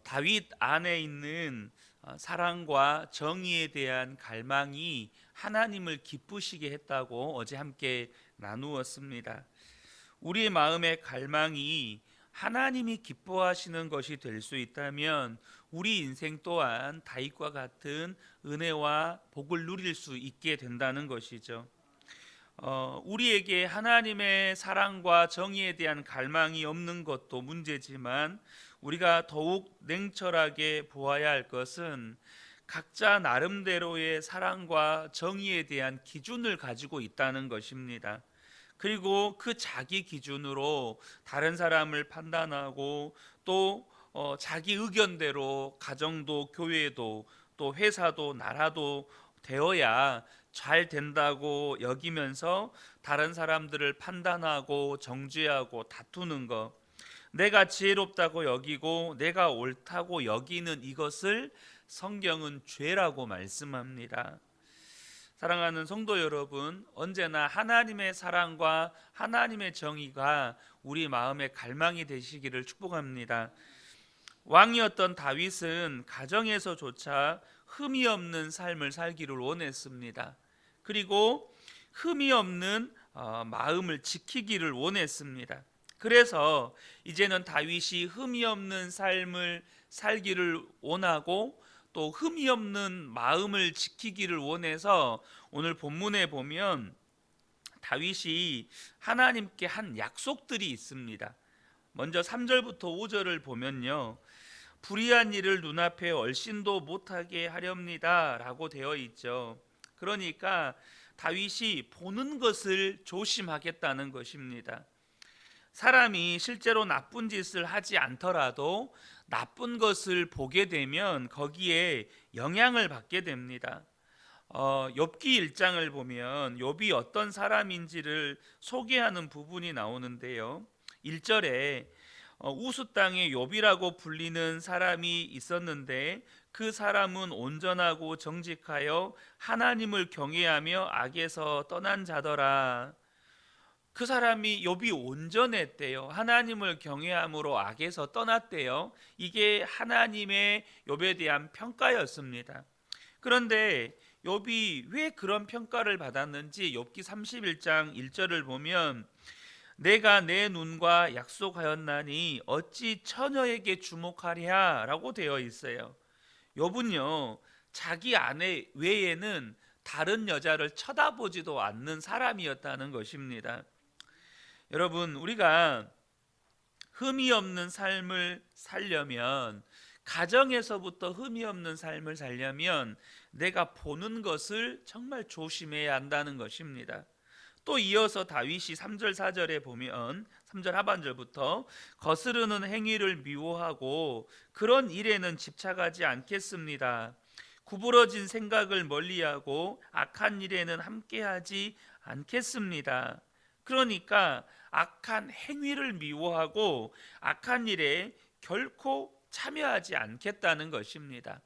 다윗 안에 있는 사랑과 정의에 대한 갈망이 하나님을 기쁘시게 했다고 어제 함께 나누었습니다. 우리의 마음의 갈망이 하나님이 기뻐하시는 것이 될 수 있다면 우리 인생 또한 다윗과 같은 은혜와 복을 누릴 수 있게 된다는 것이죠. 우리에게 하나님의 사랑과 정의에 대한 갈망이 없는 것도 문제지만 우리가 더욱 냉철하게 보아야 할 것은 각자 나름대로의 사랑과 정의에 대한 기준을 가지고 있다는 것입니다. 그리고 그 자기 기준으로 다른 사람을 판단하고 또 자기 의견대로 가정도 교회도 또 회사도 나라도 되어야 잘 된다고 여기면서 다른 사람들을 판단하고 정죄하고 다투는 것, 내가 지혜롭다고 여기고 내가 옳다고 여기는 이것을 성경은 죄라고 말씀합니다. 사랑하는 성도 여러분, 언제나 하나님의 사랑과 하나님의 정의가 우리 마음의 갈망이 되시기를 축복합니다. 왕이었던 다윗은 가정에서조차 흠이 없는 삶을 살기를 원했습니다. 그리고 흠이 없는 마음을 지키기를 원했습니다. 그래서 이제는 다윗이 흠이 없는 삶을 살기를 원하고 또 흠이 없는 마음을 지키기를 원해서 오늘 본문에 보면 다윗이 하나님께 한 약속들이 있습니다. 먼저 3절부터 5절을 보면요, 불의한 일을 눈앞에 얼씬도 못하게 하렵니다 라고 되어 있죠. 그러니까 다윗이 보는 것을 조심하겠다는 것입니다. 사람이 실제로 나쁜 짓을 하지 않더라도 나쁜 것을 보게 되면 거기에 영향을 받게 됩니다. 욥기 1장을 보면 욥이 어떤 사람인지를 소개하는 부분이 나오는데요. 1절에 우스 땅에 욥이라고 불리는 사람이 있었는데 그 사람은 온전하고 정직하여 하나님을 경외하며 악에서 떠난 자더라. 그 사람이 욥이 온전했대요. 하나님을 경외함으로 악에서 떠났대요. 이게 하나님의 욥에 대한 평가였습니다. 그런데 욥이 왜 그런 평가를 받았는지 욥기 31장 1절을 보면 내가 내 눈과 약속하였나니 어찌 처녀에게 주목하랴 라고 되어 있어요. 욥은요, 자기 아내 외에는 다른 여자를 쳐다보지도 않는 사람이었다는 것입니다. 여러분, 우리가 흠이 없는 삶을 살려면, 가정에서부터 흠이 없는 삶을 살려면 내가 보는 것을 정말 조심해야 한다는 것입니다. 또 이어서 다윗이 3절 4절에 보면 3절 하반절부터 거스르는 행위를 미워하고 그런 일에는 집착하지 않겠습니다. 구부러진 생각을 멀리하고 악한 일에는 함께하지 않겠습니다. 그러니까 악한 행위를 미워하고 악한 일에 결코 참여하지 않겠다는 것입니다.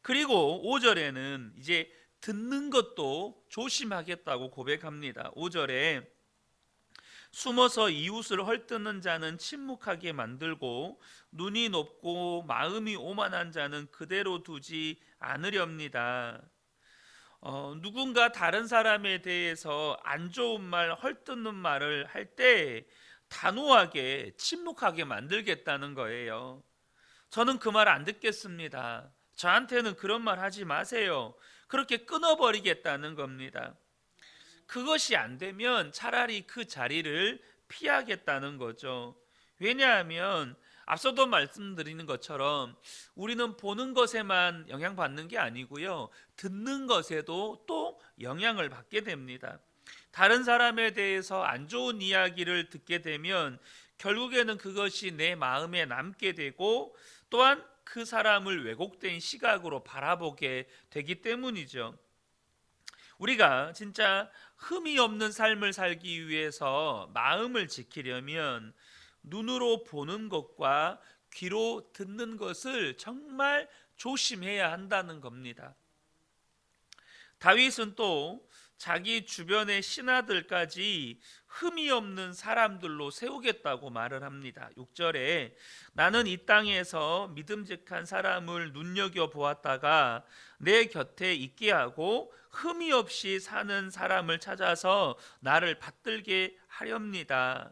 그리고 5절에는 이제 듣는 것도 조심하겠다고 고백합니다. 5절에 숨어서 이웃을 헐뜯는 자는 침묵하게 만들고 눈이 높고 마음이 오만한 자는 그대로 두지 않으렵니다. 누군가 다른 사람에 대해서 안 좋은 말, 헐뜯는 말을 할 때 단호하게 침묵하게 만들겠다는 거예요. 저는 그 말 안 듣겠습니다. 저한테는 그런 말 하지 마세요. 그렇게 끊어버리겠다는 겁니다. 그것이 안 되면 차라리 그 자리를 피하겠다는 거죠. 왜냐하면 앞서도 말씀드리는 것처럼 우리는 보는 것에만 영향받는 게 아니고요, 듣는 것에도 또 영향을 받게 됩니다. 다른 사람에 대해서 안 좋은 이야기를 듣게 되면 결국에는 그것이 내 마음에 남게 되고 또한 그 사람을 왜곡된 시각으로 바라보게 되기 때문이죠. 우리가 진짜 흠이 없는 삶을 살기 위해서 마음을 지키려면 눈으로 보는 것과 귀로 듣는 것을 정말 조심해야 한다는 겁니다. 다윗은 또 자기 주변의 신하들까지 흠이 없는 사람들로 세우겠다고 말을 합니다. 6절에 나는 이 땅에서 믿음직한 사람을 눈여겨보았다가 내 곁에 있게 하고 흠이 없이 사는 사람을 찾아서 나를 받들게 하렵니다.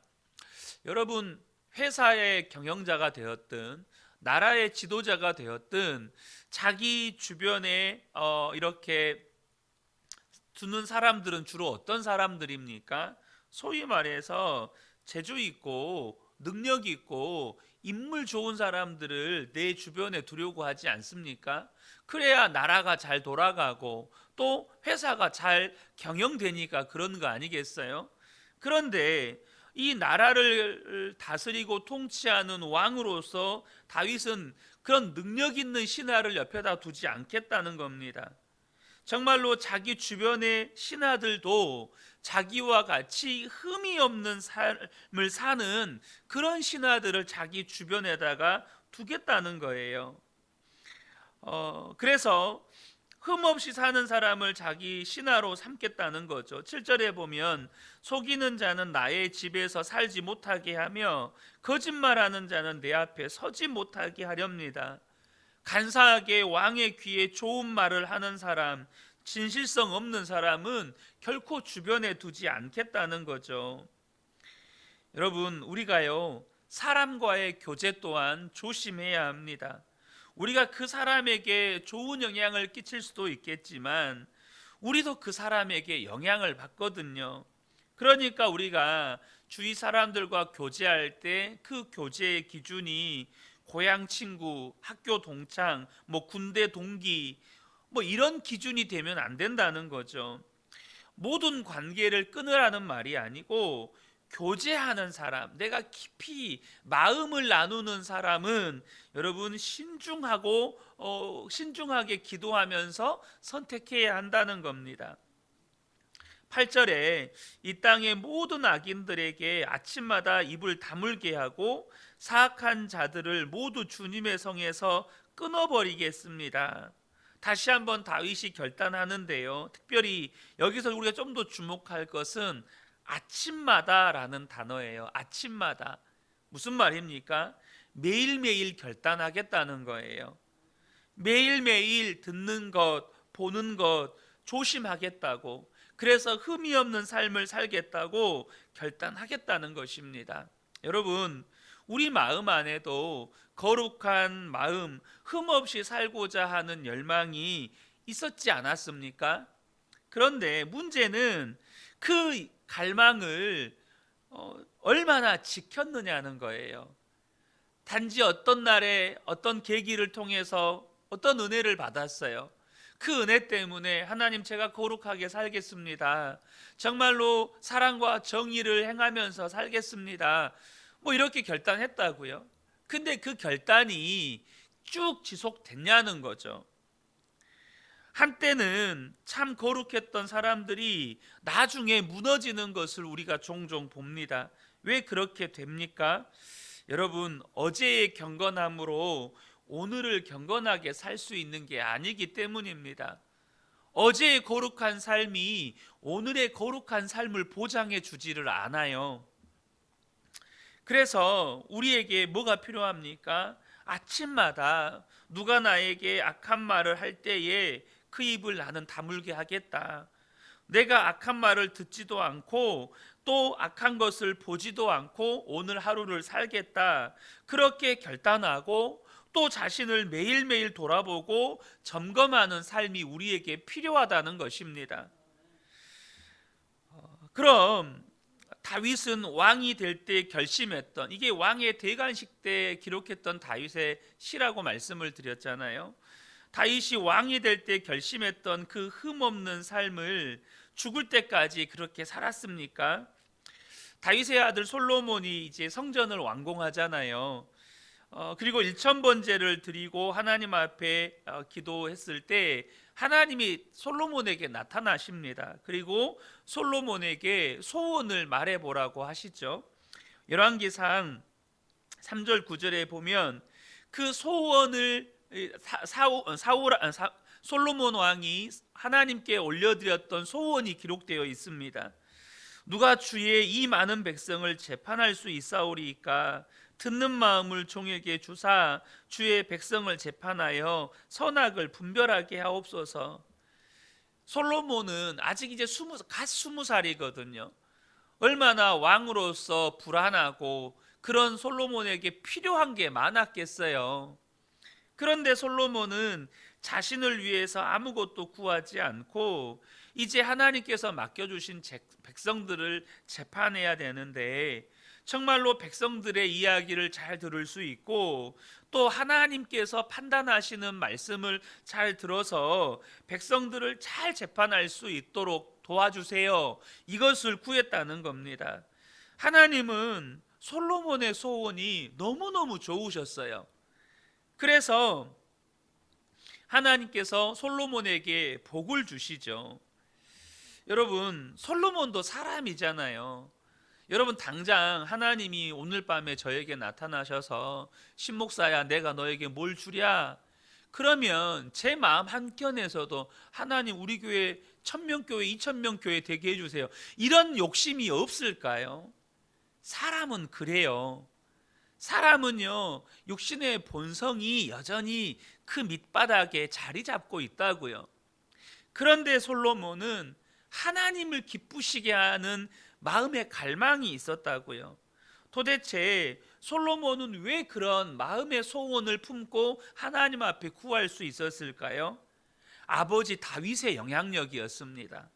여러분, 회사의 경영자가 되었든 나라의 지도자가 되었든 자기 주변에 이렇게 두는 사람들은 주로 어떤 사람들입니까? 소위 말해서 재주 있고 능력 있고 인물 좋은 사람들을 내 주변에 두려고 하지 않습니까? 그래야 나라가 잘 돌아가고 또 회사가 잘 경영되니까 그런 거 아니겠어요? 그런데 이 나라를 다스리고 통치하는 왕으로서 다윗은 그런 능력 있는 신하를 옆에다 두지 않겠다는 겁니다. 정말로 자기 주변의 신하들도 자기와 같이 흠이 없는 삶을 사는 그런 신하들을 자기 주변에다가 두겠다는 거예요. 그래서 흠 없이 사는 사람을 자기 신하로 삼겠다는 거죠. 7절에 보면 속이는 자는 나의 집에서 살지 못하게 하며 거짓말하는 자는 내 앞에 서지 못하게 하렵니다. 간사하게 왕의 귀에 좋은 말을 하는 사람, 진실성 없는 사람은 결코 주변에 두지 않겠다는 거죠. 여러분, 우리가요 사람과의 교제 또한 조심해야 합니다. 우리가 그 사람에게 좋은 영향을 끼칠 수도 있겠지만 우리도 그 사람에게 영향을 받거든요. 그러니까 우리가 주위 사람들과 교제할 때 그 교제의 기준이 고향 친구, 학교 동창, 군대 동기 이런 기준이 되면 안 된다는 거죠. 모든 관계를 끊으라는 말이 아니고 교제하는 사람, 내가 깊이 마음을 나누는 사람은 여러분 신중하게 기도하면서 선택해야 한다는 겁니다. 8절에 이 땅의 모든 악인들에게 아침마다 입을 다물게 하고 사악한 자들을 모두 주님의 성에서 끊어버리겠습니다. 다시 한번 다윗이 결단하는데요. 특별히 여기서 우리가 좀 더 주목할 것은 아침마다라는 단어예요. 아침마다. 무슨 말입니까? 매일매일 결단하겠다는 거예요. 매일매일 듣는 것, 보는 것 조심하겠다고. 그래서 흠이 없는 삶을 살겠다고 결단하겠다는 것입니다. 여러분, 우리 마음 안에도 거룩한 마음, 흠 없이 살고자 하는 열망이 있었지 않았습니까? 그런데 문제는 그 갈망을 얼마나 지켰느냐는 거예요. 단지 어떤 날에 어떤 계기를 통해서 어떤 은혜를 받았어요. 그 은혜 때문에 하나님, 제가 거룩하게 살겠습니다. 정말로 사랑과 정의를 행하면서 살겠습니다. 이렇게 결단했다고요. 근데 그 결단이 쭉 지속됐냐는 거죠. 한때는 참 거룩했던 사람들이 나중에 무너지는 것을 우리가 종종 봅니다. 왜 그렇게 됩니까? 여러분, 어제의 경건함으로 오늘을 경건하게 살 수 있는 게 아니기 때문입니다. 어제의 거룩한 삶이 오늘의 거룩한 삶을 보장해 주지를 않아요. 그래서 우리에게 뭐가 필요합니까? 아침마다 누가 나에게 악한 말을 할 때에 그 입을 나는 다물게 하겠다. 내가 악한 말을 듣지도 않고 또 악한 것을 보지도 않고 오늘 하루를 살겠다. 그렇게 결단하고 또 자신을 매일매일 돌아보고 점검하는 삶이 우리에게 필요하다는 것입니다. 그럼 다윗은 왕이 될 때 결심했던, 이게 왕의 대관식 때 기록했던 다윗의 시라고 말씀을 드렸잖아요. 다윗이 왕이 될 때 결심했던 그 흠없는 삶을 죽을 때까지 그렇게 살았습니까? 다윗의 아들 솔로몬이 이제 성전을 완공하잖아요. 그리고 1,000번제를 드리고 하나님 앞에 기도했을 때 하나님이 솔로몬에게 나타나십니다. 그리고 솔로몬에게 소원을 말해보라고 하시죠. 열왕기상 3절 9절에 보면 그 소원을 솔로몬 왕이 하나님께 올려드렸던 소원이 기록되어 있습니다. 누가 주의 이 많은 백성을 재판할 수 있사오리이까 듣는 마음을 종에게 주사 주의 백성을 재판하여 선악을 분별하게 하옵소서. 솔로몬은 아직 이제 갓 20살이거든요. 얼마나 왕으로서 불안하고 그런 솔로몬에게 필요한 게 많았겠어요. 그런데 솔로몬은 자신을 위해서 아무것도 구하지 않고 이제 하나님께서 맡겨주신 백성들을 재판해야 되는데, 정말로 백성들의 이야기를 잘 들을 수 있고 또 하나님께서 판단하시는 말씀을 잘 들어서 백성들을 잘 재판할 수 있도록 도와주세요, 이것을 구했다는 겁니다. 하나님은 솔로몬의 소원이 너무너무 좋으셨어요. 그래서 하나님께서 솔로몬에게 복을 주시죠. 여러분, 솔로몬도 사람이잖아요. 여러분, 당장 하나님이 오늘 밤에 저에게 나타나셔서 신목사야 내가 너에게 뭘 주랴, 그러면 제 마음 한켠에서도 하나님 우리 교회 1000명 교회 2000명 교회 되게 해주세요, 이런 욕심이 없을까요? 사람은 그래요. 사람은요, 육신의 본성이 여전히 그 밑바닥에 자리 잡고 있다고요. 그런데 솔로몬은 하나님을 기쁘시게 하는 마음의 갈망이 있었다고요. 도대체 솔로몬은 왜 그런 마음의 소원을 품고 하나님 앞에 구할 수 있었을까요? 아버지 다윗의 영향력이었습니다.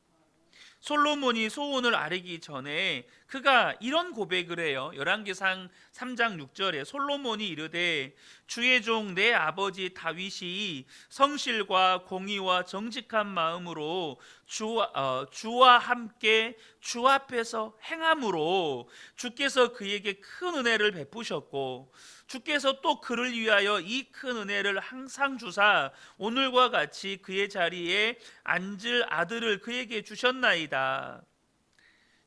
솔로몬이 소원을 아뢰기 전에 그가 이런 고백을 해요. 열왕기상 3장 6절에 솔로몬이 이르되 주의 종 내 아버지 다윗이 성실과 공의와 정직한 마음으로 주와 함께 주 앞에서 행함으로 주께서 그에게 큰 은혜를 베푸셨고 주께서 또 그를 위하여 이 큰 은혜를 항상 주사 오늘과 같이 그의 자리에 앉을 아들을 그에게 주셨나이다.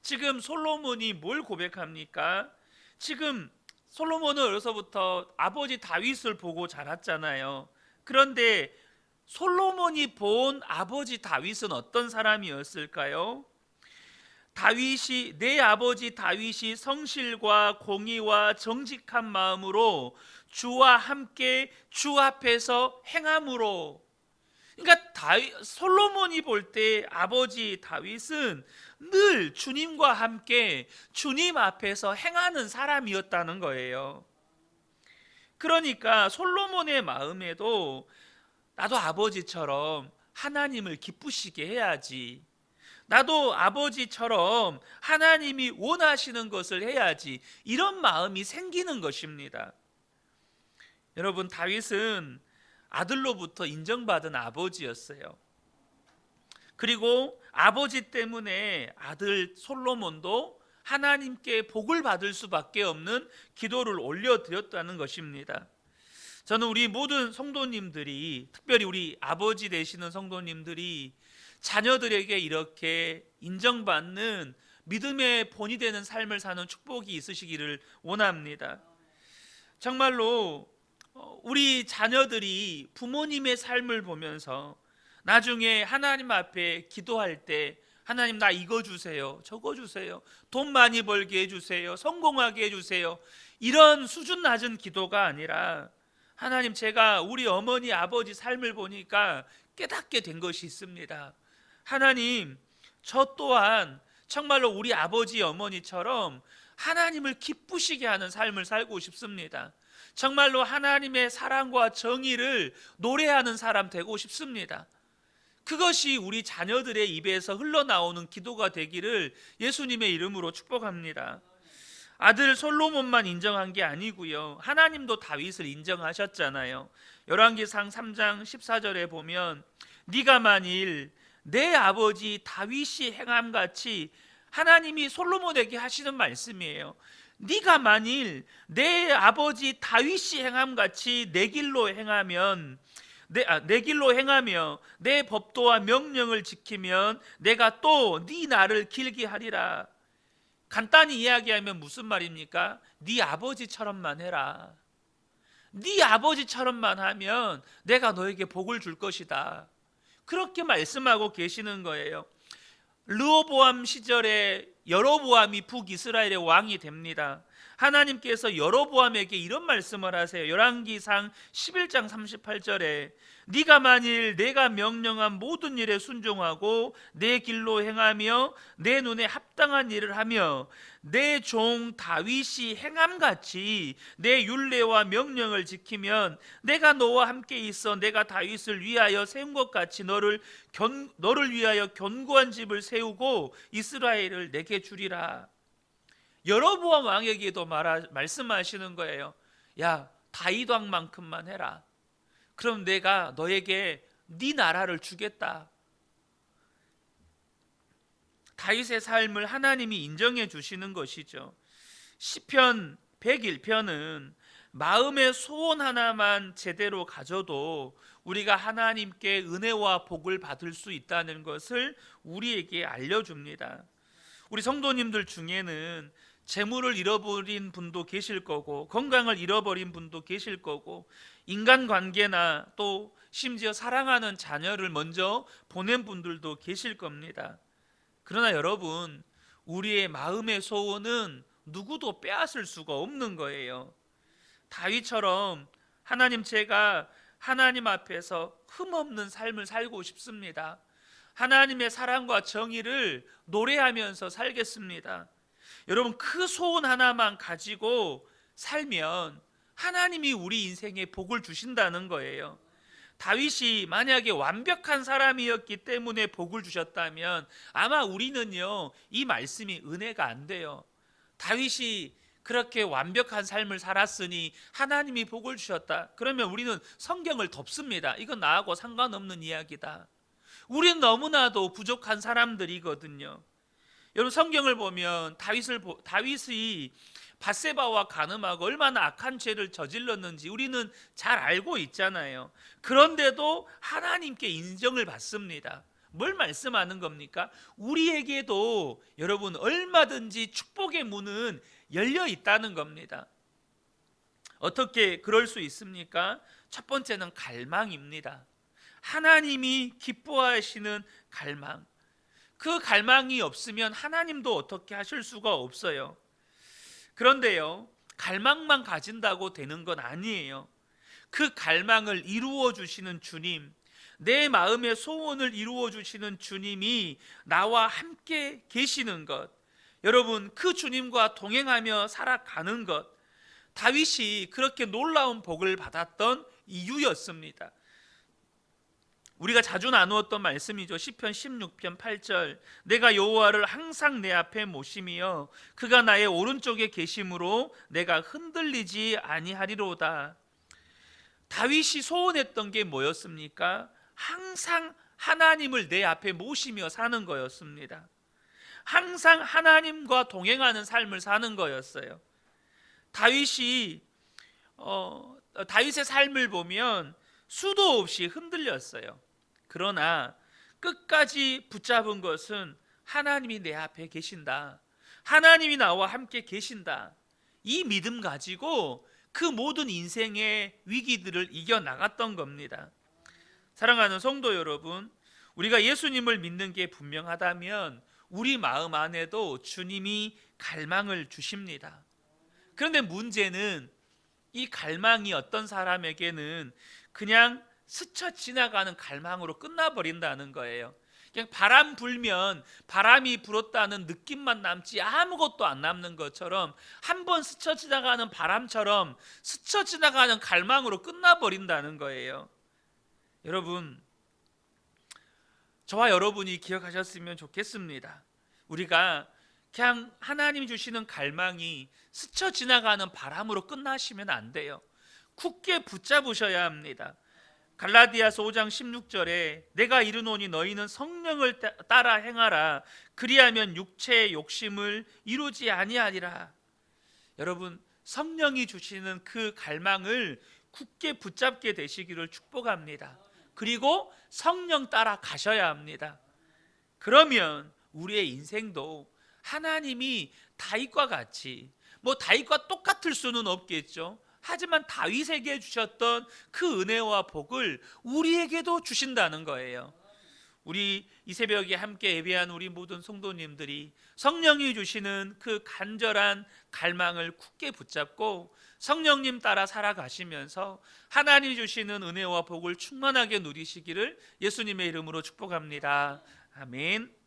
지금 솔로몬이 뭘 고백합니까? 지금 솔로몬은 어려서부터 아버지 다윗을 보고 자랐잖아요. 그런데 솔로몬이 본 아버지 다윗은 어떤 사람이었을까요? 내 아버지 다윗이 성실과 공의와 정직한 마음으로 주와 함께 주 앞에서 행함으로, 그러니까 솔로몬이 볼 때 아버지 다윗은 늘 주님과 함께 주님 앞에서 행하는 사람이었다는 거예요. 그러니까 솔로몬의 마음에도 나도 아버지처럼 하나님을 기쁘시게 해야지, 나도 아버지처럼 하나님이 원하시는 것을 해야지, 이런 마음이 생기는 것입니다. 여러분, 다윗은 아들로부터 인정받은 아버지였어요. 그리고 아버지 때문에 아들 솔로몬도 하나님께 복을 받을 수밖에 없는 기도를 올려드렸다는 것입니다. 저는 우리 모든 성도님들이, 특별히 우리 아버지 되시는 성도님들이 자녀들에게 이렇게 인정받는 믿음의 본이 되는 삶을 사는 축복이 있으시기를 원합니다. 정말로 우리 자녀들이 부모님의 삶을 보면서 나중에 하나님 앞에 기도할 때 하나님 나 이거 주세요, 저거 주세요, 돈 많이 벌게 해주세요, 성공하게 해주세요, 이런 수준 낮은 기도가 아니라 하나님 제가 우리 어머니 아버지 삶을 보니까 깨닫게 된 것이 있습니다. 하나님 저 또한 정말로 우리 아버지 어머니처럼 하나님을 기쁘시게 하는 삶을 살고 싶습니다. 정말로 하나님의 사랑과 정의를 노래하는 사람 되고 싶습니다. 그것이 우리 자녀들의 입에서 흘러나오는 기도가 되기를 예수님의 이름으로 축복합니다. 아들 솔로몬만 인정한 게 아니고요, 하나님도 다윗을 인정하셨잖아요. 열왕기상 3장 14절에 보면 네가 만일 내 아버지 다윗이 행함같이, 하나님이 솔로몬에게 하시는 말씀이에요. 네가 만일 내 아버지 다윗이 행함같이 내 길로 행하면, 내 길로 행하며 내 법도와 명령을 지키면 내가 또 네 날을 길게 하리라. 간단히 이야기하면 무슨 말입니까? 네 아버지처럼만 해라. 네 아버지처럼만 하면 내가 너에게 복을 줄 것이다. 그렇게 말씀하고 계시는 거예요. 르호보암 시절에 여로보암이 북이스라엘의 왕이 됩니다. 하나님께서 여로보암에게 이런 말씀을 하세요. 열왕기상 11장 38절에 네가 만일 내가 명령한 모든 일에 순종하고 내 길로 행하며 내 눈에 합당한 일을 하며 내 종 다윗이 행함같이 내 율례와 명령을 지키면 내가 너와 함께 있어 내가 다윗을 위하여 세운 것 같이 너를 위하여 견고한 집을 세우고 이스라엘을 내게 주리라. 여로보암 왕에게도 말씀하시는 거예요. 야, 다윗 왕만큼만 해라. 그럼 내가 너에게 네 나라를 주겠다. 다윗의 삶을 하나님이 인정해 주시는 것이죠. 시편 101편은 마음의 소원 하나만 제대로 가져도 우리가 하나님께 은혜와 복을 받을 수 있다는 것을 우리에게 알려줍니다. 우리 성도님들 중에는 재물을 잃어버린 분도 계실 거고 건강을 잃어버린 분도 계실 거고 인간관계나 또 심지어 사랑하는 자녀를 먼저 보낸 분들도 계실 겁니다. 그러나 여러분, 우리의 마음의 소원은 누구도 빼앗을 수가 없는 거예요. 다윗처럼 하나님, 제가 하나님 앞에서 흠없는 삶을 살고 싶습니다. 하나님의 사랑과 정의를 노래하면서 살겠습니다. 여러분, 그 소원 하나만 가지고 살면 하나님이 우리 인생에 복을 주신다는 거예요. 다윗이 만약에 완벽한 사람이었기 때문에 복을 주셨다면 아마 우리는요, 이 말씀이 은혜가 안 돼요. 다윗이 그렇게 완벽한 삶을 살았으니 하나님이 복을 주셨다. 그러면 우리는 성경을 덮습니다. 이건 나하고 상관없는 이야기다. 우리는 너무나도 부족한 사람들이거든요. 여러분, 성경을 보면 다윗이 밧세바와 간음하고 얼마나 악한 죄를 저질렀는지 우리는 잘 알고 있잖아요. 그런데도 하나님께 인정을 받습니다. 뭘 말씀하는 겁니까? 우리에게도 여러분 얼마든지 축복의 문은 열려 있다는 겁니다. 어떻게 그럴 수 있습니까? 첫 번째는 갈망입니다. 하나님이 기뻐하시는 갈망. 그 갈망이 없으면 하나님도 어떻게 하실 수가 없어요. 그런데요, 갈망만 가진다고 되는 건 아니에요. 그 갈망을 이루어 주시는 주님, 내 마음의 소원을 이루어 주시는 주님이 나와 함께 계시는 것, 여러분, 그 주님과 동행하며 살아가는 것, 다윗이 그렇게 놀라운 복을 받았던 이유였습니다. 우리가 자주 나누었던 말씀이죠. 시편 16편 8절, 내가 여호와를 항상 내 앞에 모심이여 그가 나의 오른쪽에 계심으로 내가 흔들리지 아니하리로다. 다윗이 소원했던 게 뭐였습니까? 항상 하나님을 내 앞에 모시며 사는 거였습니다. 항상 하나님과 동행하는 삶을 사는 거였어요. 다윗의 삶을 보면 수도 없이 흔들렸어요. 그러나 끝까지 붙잡은 것은 하나님이 내 앞에 계신다. 하나님이 나와 함께 계신다. 이 믿음 가지고 그 모든 인생의 위기들을 이겨나갔던 겁니다. 사랑하는 성도 여러분, 우리가 예수님을 믿는 게 분명하다면 우리 마음 안에도 주님이 갈망을 주십니다. 그런데 문제는 이 갈망이 어떤 사람에게는 그냥 스쳐 지나가는 갈망으로 끝나버린다는 거예요. 그냥 바람 불면 바람이 불었다는 느낌만 남지 아무것도 안 남는 것처럼, 한번 스쳐 지나가는 바람처럼 스쳐 지나가는 갈망으로 끝나버린다는 거예요. 여러분, 저와 여러분이 기억하셨으면 좋겠습니다. 우리가 그냥 하나님이 주시는 갈망이 스쳐 지나가는 바람으로 끝나시면 안 돼요. 굳게 붙잡으셔야 합니다. 갈라디아서 5장 16절에 내가 이르노니 너희는 성령을 따라 행하라. 그리하면 육체의 욕심을 이루지 아니하리라. 여러분, 성령이 주시는 그 갈망을 굳게 붙잡게 되시기를 축복합니다. 그리고 성령 따라 가셔야 합니다. 그러면 우리의 인생도 하나님이 다윗과 같이, 다윗과 똑같을 수는 없겠죠. 하지만 다윗에게 주셨던 그 은혜와 복을 우리에게도 주신다는 거예요. 우리 이 새벽에 함께 예배한 우리 모든 성도님들이 성령이 주시는 그 간절한 갈망을 굳게 붙잡고 성령님 따라 살아가시면서 하나님이 주시는 은혜와 복을 충만하게 누리시기를 예수님의 이름으로 축복합니다. 아멘.